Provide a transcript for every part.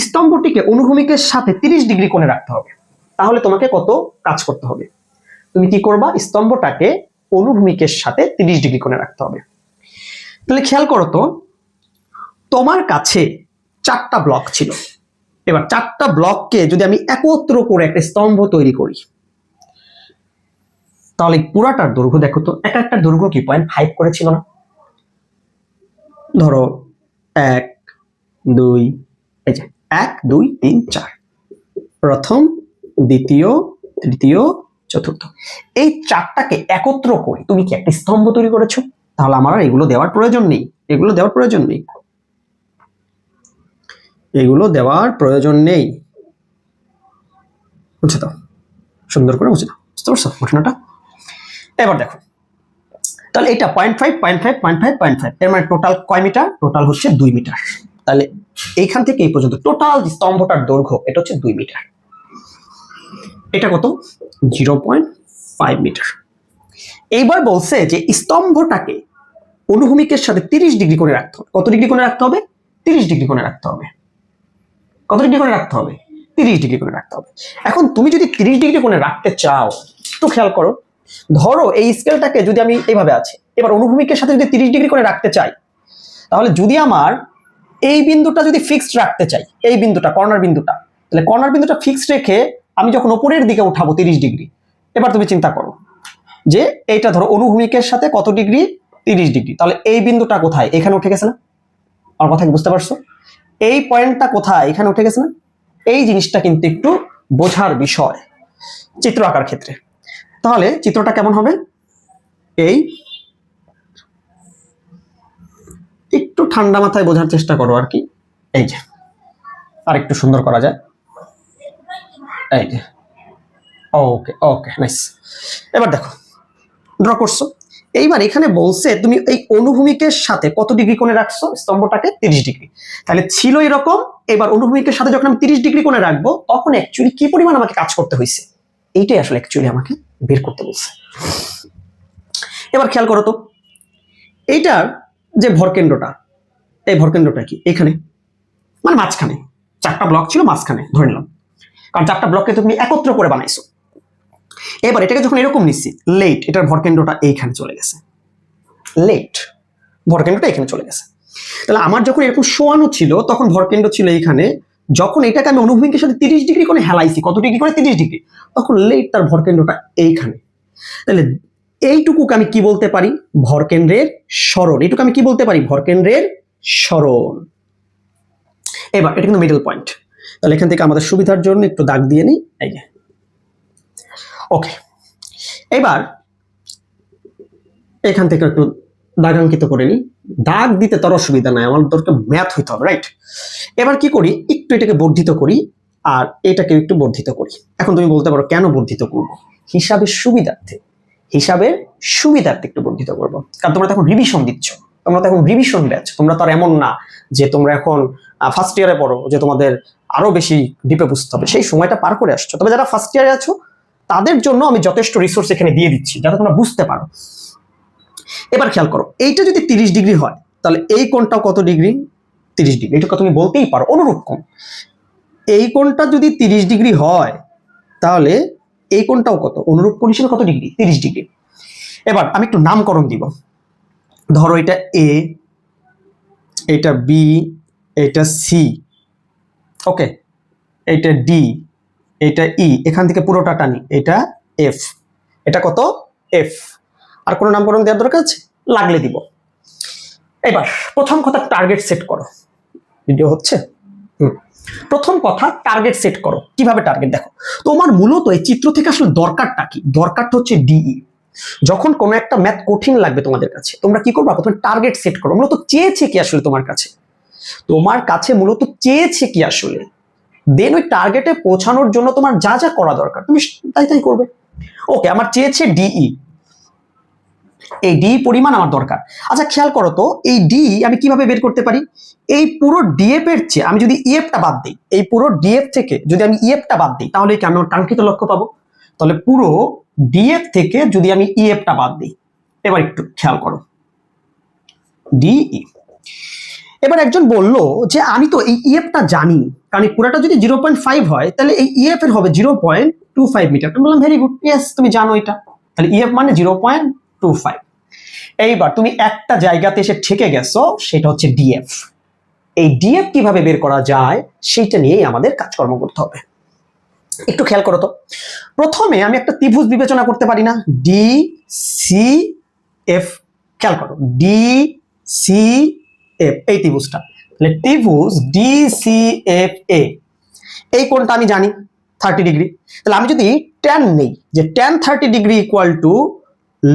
স্তম্ভটিকে অনুভূমিকের সাথে 30 ডিগ্রি কোণে রাখতে হবে। তাহলে তোমাকে কত কাজ করতে হবে? তুমি কি করবা? স্তম্ভটাকে অনুভূমিকের সাথে 30 ডিগ্রি কোণে রাখতে হবে। তাহলে খেয়াল করো তো, তোমার কাছে 4টা ব্লক ছিল। এবার 4টা ব্লককে যদি আমি একত্র করে একটা স্তম্ভ তৈরি করি, তাহলে পুরাটার দৈর্ঘ্য দেখো তো, একটা দৈর্ঘ্য কি 0.5 করে ছিল না? ধরো 1 2 এই যে 1 2 3 4, প্রথম, দ্বিতীয়, তৃতীয়, চতুর্থ, এই 4টাকে একত্র করে তুমি কি একটা স্তম্ভ তৈরি করেছো? তাহলে আমার এগুলো দেওয়ার প্রয়োজন নেই, এগুলো দেওয়ার প্রয়োজন নেই, এগুলো দেওয়ার প্রয়োজন নেই। বুঝছো তো? সুন্দর করে বুঝে দাও, বুঝতে পারছো ঘটনাটা? এবার দেখো, তাহলে এটা 0.5 0.5 0.5 0.5, এর মানে টোটাল কয় মিটার? টোটাল হচ্ছে 2 মিটার। তাহলে এইখান থেকে এই পর্যন্ত টোটাল স্তম্ভটার দৈর্ঘ্য এটা হচ্ছে 2 মিটার। এটা কত? 0.5 মিটার। এইবার বলছে যে স্তম্ভটাকে অনুভূমিকের সাথে 30 ডিগ্রি করে রাখতে হবে। কত ডিগ্রি করে রাখতে হবে? 30 ডিগ্রি করে রাখতে হবে। কত ডিগ্রি করে রাখতে হবে? 30 ডিগ্রি করে রাখতে হবে। এখন তুমি যদি 30 ডিগ্রি করে রাখতে চাও, একটু খেয়াল করো, ধরো এই স্কেলটাকে যদি আমি এইভাবে আছে, এবার অনুভূমিকের সাথে যদি 30 ডিগ্রি করে রাখতে চাই, তাহলে যদি আমার এই বিন্দুটা যদি ফিক্সড রাখতে চাই, এই বিন্দুটা কর্নার বিন্দুটা, তাহলে কর্নার বিন্দুটা ফিক্সড রেখে আমি যখন উপরের দিকে উঠাবো 30 ডিগ্রি, এবার তুমি চিন্তা করো যে এইটা ধরো অনুভূমিকের সাথে কত ডিগ্রি? 30 ডিগ্রি। তাহলে এই বিন্দুটা কোথায়? এখানে উঠে গেছে না? আমার কথা কি বুঝতে পারছো? এই পয়েন্টটা কোথায়? এখানে উঠে গেছে না? এই জিনিসটা কিন্তু একটু বোঝার বিষয় চিত্র আঁকার ক্ষেত্রে। তাহলে চিত্রটা কেমন হবে? এই একটু ঠান্ডা মাথায় বোঝার চেষ্টা করো আর কি। এই যে আর একটু সুন্দর করা যায়, এই যে ওকে ওকে নাইস। এবার দেখো ড্র করছো। এইবার এখানে বলছে তুমি এই অনুভূমিকের সাথে কত ডিগ্রি কোণে রাখছো স্তম্ভটাকে? 30 ডিগ্রি। তাহলে ছিল এরকম, এবার অনুভূমিকের সাথে যখন আমি 30 ডিগ্রি কোণে রাখবো, তখন অ্যাকচুয়ালি কি পরিমাণ আমাকে কাজ করতে হয়েছে, এইটাই আসলে অ্যাকচুয়ালি আমাকে বের করতে বলছে। এবার খেয়াল করো তো, এইটার যে ভরকেন্দ্রটা, এই ভরকেন্দ্রটা কি? এখানে, মানে মাঝখানে। 4টা ব্লক ছিল, মাঝখানে ধরে নিলাম, কারণ 4টা ব্লককে তুমি একত্র করে বানাইছো। এবার এটাকে যখন এরকম নিচ্ছি, লেট, এটার ভরকেন্দ্রটা এইখানে চলে গেছে, লেট ভরকেন্দ্রটা এখানে চলে গেছে। তাহলে আমার যখন এরকম শোয়ানো ছিল, তখন ভরকেন্দ্র ছিল এইখানে। যখন এটাকে আমি অনুভূমিকের সাথে 30 ডিগ্রি করে হেলাইছি, কত ডিগ্রি করে? 30 ডিগ্রি, তখন লেট তার ভরকেন্দ্রটা এইখানে। তাহলে এইটুকুকে আমি কি বলতে পারি? ভরকেন্দ্রের সরণ। এইটুকু আমি কি বলতে পারি? ভরকেন্দ্রের সরণ। এবার এটা কিন্তু মিডল পয়েন্ট। তাহলে এখান থেকে আমাদের সুবিধার জন্য একটু দাগ দিয়ে নিই, এই যে ওকে। এবার এখান থেকে একটু দাগাঙ্কিত করে নিই। দাগ দিতে তোর অসুবিধা নাই, আমার দরকার ম্যাথ হইতে হবে, রাইট? এবার কি করি? একটু এটাকে বর্ধিত করি আর এটাকে একটু বর্ধিত করি। এখন তুমি বলতে পারো কেন বর্ধিত করবো? হিসাবের সুবিধার্থে, হিসাবের সুবিধার্থে একটু বর্ধিত করবো। কারণ তোমরা তখন রিভিশন দিচ্ছ, তোমরা তো এখন রিভিশন ব্যাচ, তোমরা তো আর এমন না যে তোমরা এখন ফার্স্ট ইয়ারে পড়ো যে তোমাদের আরো বেশি ডিপে বুঝতে হবে, সেই সময়টা পার করে আসছো। তবে যারা ফার্স্ট ইয়ারে আছো তাদের জন্য আমি যথেষ্ট রিসোর্স এখানে দিয়ে দিচ্ছি যাতে তোমরা বুঝতে পারো। এবার খেয়াল করো, এইটা যদি 30 ডিগ্রি হয়, তাহলে এই কোণটাও কত ডিগ্রি? 30 ডিগ্রি। এটুকু তুমি বলতেই পারো অনুরূপ কোণ। এই কোণটা যদি 30 ডিগ্রি হয়, তাহলে এই কোণটাও কত? অনুরূপ কোণ হিসেবে কত ডিগ্রি? 30 ডিগ্রি। এবার আমি একটু নামকরণ দিব। ধরো এটা এ, এটা বি, এটা সি, ওকে, এটা ডি, এটা ই, এখান থেকে পুরোটা টানি, এটা এফ, এটা কত? এফ। আর কোনো নামকরণ দেওয়ার দরকার আছে? লাগলে দিব। এবার প্রথম কথা টার্গেট সেট করো। ভিডিও হচ্ছে? প্রথম কথা টার্গেট সেট করো। কিভাবে টার্গেট? দেখো, তোমার মূলত এই চিত্র থেকে আসলে দরকারটা কি? দরকারটা হচ্ছে ডিই। যখন কোনো একটা ম্যাথ কঠিন লাগবে তোমাদের কাছে, তোমরা কি করবা? প্রথমে টার্গেট সেট করো। মূলত চেয়েছে কি আসলে তোমার কাছে? তোমার কাছে মূলত চেয়েছে কি আসলে? দেন ওই টার্গেটে পৌঁছানোর জন্য তোমার যা যা করা দরকার তুমি তাই তাই করবে। ওকে, আমার চেয়েছে ডিই, এই ডি পরিমাণ আমার দরকার। আচ্ছা খেয়াল করো তো, এই ডি আমি কিভাবে বের করতে পারি? এই পুরো ডিএফ এর চেয়ে আমি যদি ইএফটা বাদ দিই, এই পুরো ডিএফ থেকে যদি আমি ইএফটা বাদ দিই, তাহলে কি আমি আমার কাঙ্ক্ষিত লক্ষ্য পাবো? তাহলে পুরো ডিএফ থেকে যদি আমি ইএফটা বাদ দিই, এবার একটু খেয়াল করো, ডিই। এবার একজন বলল যে আমি তো এই ইএফটা জানি, কারণ এই পুরাটা যদি 0.5 হয় তাহলে এই ইএফ এর হবে 0.25 মিটার। আমি বললাম ভেরি গুড, ইয়েস তুমি জানো এটা, তাহলে ইএফ মানে 0.25। এইবার তুমি একটা জায়গাতে এসে ঠেকে গেছো, সেটা হচ্ছে ডিএফ। এই ডিএফ কিভাবে বের করা যায় সেইটা নিয়েই আমাদের কাজকর্ম করতে হবে। একটু খেয়াল করো তো, প্রথমে আমি একটা ত্রিভুজ বিবেচনা করতে পারি না, ডি সি এফ। খেয়াল করো, ডি সি এফ, এই ত্রিভুজটা, তাহলে ত্রিভুজ ডি সি এফ এ, এই কোণটা আমি জানি 30 ডিগ্রি। তাহলে আমি যদি ট্যান নেই, যে ট্যান 30 ডিগ্রি ইকুয়াল টু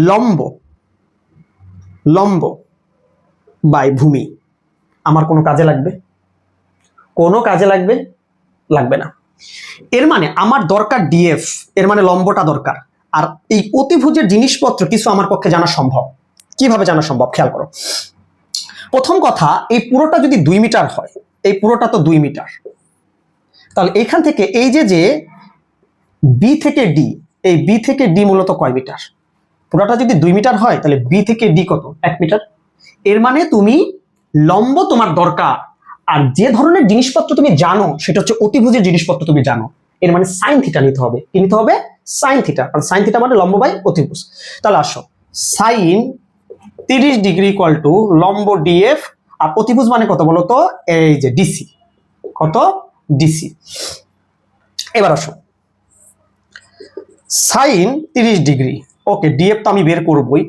লম্ব লম্ব বাই ভূমি, আমার কোনো কাজে লাগবে? কোনো কাজে লাগবে? লাগবে না। এর মানে আমার দরকার ডিএফ, এর মানে লম্বটা দরকার। আর এই অতিভুজের জিনিসপত্র কিছু আমার পক্ষে জানা সম্ভব। কিভাবে জানা সম্ভব খেয়াল করো। প্রথম কথা, এই পুরোটা যদি 2 মিটার হয়, এই পুরোটা তো 2 মিটার, তাহলে এখান থেকে এই যে বি থেকে ডি, এই বি থেকে ডি মূলত কয় মিটার? পুরোটা যদি 2 মিটার হয় তাহলে বি থেকে ডি কত? 1 মিটার। এর মানে তুমি লম্ব তোমার দরকার, আর যে ধরনের জিনিসপত্র তুমি জানো সেটা হচ্ছে অতিভুজের জিনিসপত্র তুমি জানো। এর মানে সাইন থিটা নিতে হবে। কি নিতে হবে? Sine theta. কারণ সাইন থিটা মানে লম্ব বাই অতিভুজ। তাহলে আসো, সাইন 30 ডিগ্রি ইকুয়াল টু লম্ব ডিএফ, আর অতিভুজ মানে কত বলো তো? এই যে ডিসি। কত? ডিসি। এবার আসো, সাইন 30 ডিগ্রি, ওকে, ডিএফ তো আমি বের করবই।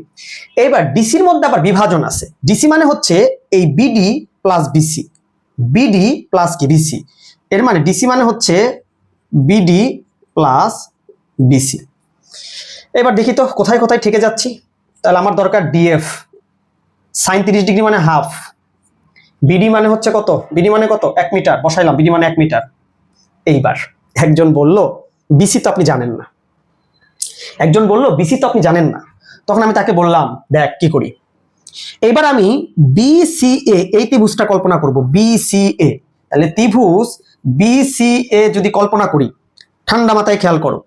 এবার ডিসির মধ্যে আবার বিভাজন আছে। ডিসি মানে হচ্ছে এই BD plus BC, BD plus কি বিসি। এর মানে ডিসি মানে হচ্ছে বিডি প্লাস বিসি। এবার দেখি তো কোথায় কোথায় ঠেকে যাচ্ছি। তাহলে আমার দরকার ডিএফ, সাইন 30 ডিগ্রি মানে হাফ, বিডি মানে হচ্ছে কত? বিডি মানে কত? 1 মিটার, বসাইলাম বিডি মানে 1 মিটার। এইবার একজন বলল বিসি তো আপনি জানেন না, একজন বলল বিসি তো আপনি জানেন না, তখন আমি তাকে বললাম দেখ কি করি। এবার আমি বিসিএ, এই ত্রিভুজটা কল্পনা করব, বিসিএ। তাহলে ত্রিভুজ বিসিএ যদি কল্পনা করি, ঠান্ডা মাথায় খেয়াল করো,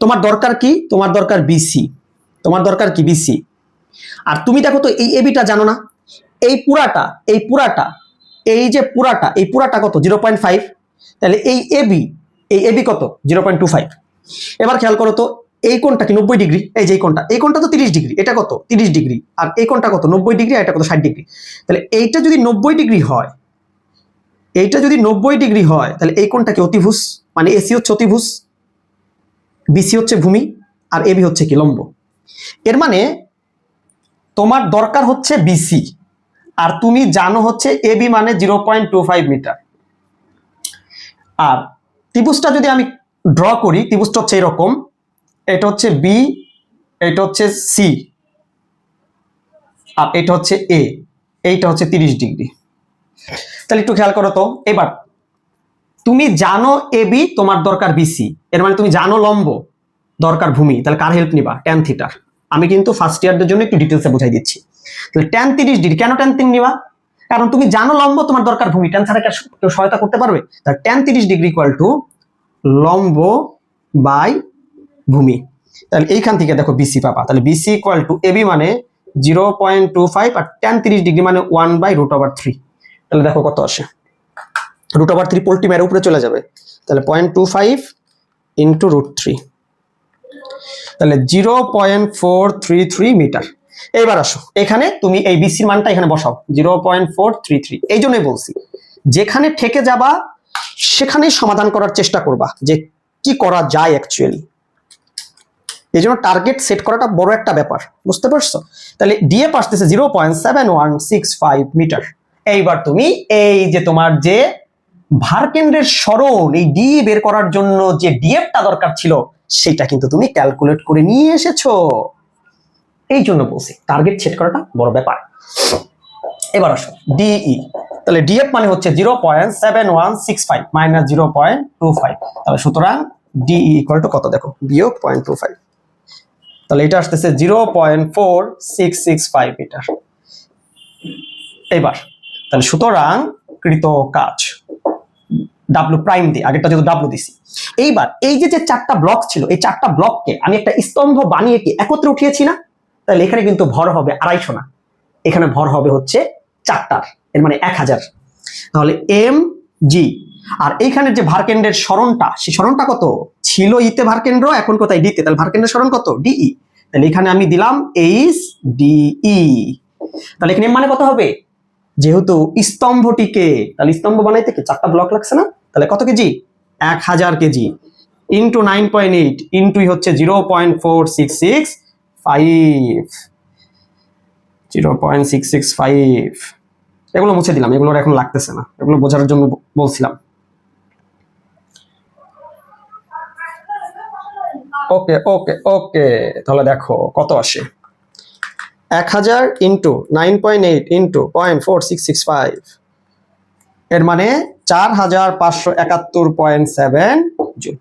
তোমার দরকার কি? তোমার দরকার বিসি, তোমার দরকার কি? বিসি। আর তুমি দেখো তো এই এবিটা জানো না, এই পুরাটা, এই পুরাটা, এই যে পুরাটা, এই পুরাটা কত? 0.5। তাহলে এই এবি কত? 0.25। এবার খেয়াল করো তো, এই কোণটা কি 90 ডিগ্রি? এই যে এই কোণটা, এই কোণটা তো 30 ডিগ্রি, এটা কত? 30 ডিগ্রি। আর এই কোণটা কত? 90 ডিগ্রি, আর এটা কত? 60 ডিগ্রি। তাহলে এইটা যদি 90 ডিগ্রি হয়, এইটা যদি 90 ডিগ্রি হয়, তাহলে এই কোণটা কি? অতিভুজ। মানে এসি হচ্ছে অতিভুজ, বিসি হচ্ছে ভূমি, আর এবি হচ্ছে কি? লম্ব। এর মানে তোমার দরকার হচ্ছে বিসি, আর তুমি জানো হচ্ছে এবি মানে 0.25 মিটার। আর ত্রিভুজটা যদি আমি ড্র করি, ত্রিভুজটা হচ্ছে এরকম, এটা হচ্ছে বি, এটা হচ্ছে সি, আর এটা হচ্ছে এ, এইটা হচ্ছে 30 ডিগ্রি। তাহলে একটু খেয়াল করো তো, এবার তুমি জানো এবি, তোমার দরকার বিসি, এর মানে তুমি জানো লম্ব, দরকার ভূমি, তাহলে কার হেল্প নিবা? ট্যান থিটার। আমি কিন্তু ফার্স্ট ইয়ারদের জন্য একটু ডিটেলসে বুঝাই দিচ্ছি। তাহলে ট্যান 30 ডিগ্রি, কেন ট্যান 3 নিবা? কারণ তুমি জানো লম্ব, তোমার দরকার ভূমি, ট্যান ছাড়া কেউ সহায়তা করতে পারবে? তাহলে ট্যান 30 ডিগ্রি ইকুয়াল টু লম্ব বাই ভূমি। তাহলে এইখান থেকে দেখো বিসি পাবা, তাহলে বিসি ইকুয়াল টু এবি মানে 0.25, আর ট্যান 30 ডিগ্রি মানে 1/√3। তাহলে দেখো কত আসে, √3 পোল্টি মেরে উপরে চলে যাবে, তাহলে 0.25 ইন্টু √3, তাহলে 0.433 মিটার। এইবার আসো, এখানে তুমি এই বিসির মানটা এখানে বসাও, 0.433। এই জন্যই বলছি যেখানে ঠেকে যাবা সেখানেই সমাধান করার চেষ্টা করবা যে কি করা যায় অ্যাকচুয়ালি। এই জন্য টার্গেট সেট করাটা বড় একটা ব্যাপার, বুঝতে পারছো? তাহলে ডিএফ আসতেছে 0.7165 মিটার। এইবার তুমি এই যে তোমার যে ভারকেন্দ্রের সরণ, এই ডি বের করার জন্য যে ডিএফটা দরকার ছিল সেটা কিন্তু তুমি ক্যালকুলেট করে নিয়ে এসেছো। এই জন্য বলছি টার্গেট সেট করাটা বড় ব্যাপার। এবার আসো ডিই, তাহলে ডিএফ মানে হচ্ছে 0.7165 মাইনাস 0.25, তাহলে সুতরাং ডিই ইকুয়াল টু কত? দেখো বিয়োগ 0.25, তাহলে এটা আসতেছে 0.4665 মিটার। এবার তাহলে সুতরাং কৃত কাজ ডাব্লু প্রাইম দিয়ে, আগেরটা যেহেতু ডাব্লু দিছি। এইবার এই যে চারটা ব্লক ছিল, এই চারটা ব্লককে আমি একটা স্তম্ভ বানিয়ে কি একত্রে উঠিয়েছি না? তাহলে এখানে কিন্তু ভর হবে 250 না, এখানে ভর হবে হচ্ছে 4টার। এর মানে 1000। তাহলে এম জি। আর এইখানের যে ভারকেন্দ্রের সরণটা, সেই সরণটা কত ছিল? ইতে ভারকেন্দ্র, এখন কোথায়? ডিতে। তাহলে ভারকেন্দ্রের সরণ কত? ডিই। তাহলে এখানে আমি দিলাম এইচ ডিই। তাহলে এখানে মানে কত হবে? যেহেতু স্তম্ভটিকে, তাহলে স্তম্ভ বানাইতে কি 4টা ব্লক লাগছে না? তাহলে কত কেজি? 1000 কেজি ইন্টু 9.8 ইন্টুই হচ্ছে 0.4665, 0.665। এগুলো মুছে দিলাম, এগুলোর এখন লাগতেছে না, এগুলো বোঝার জন্য বলছিলাম। ওকে ওকে ওকে, তাহলে দেখো কত আসে। 1000 ইন্টু 9.8 ইন্টু 0.4665, এর মানে 4571.7 জুল।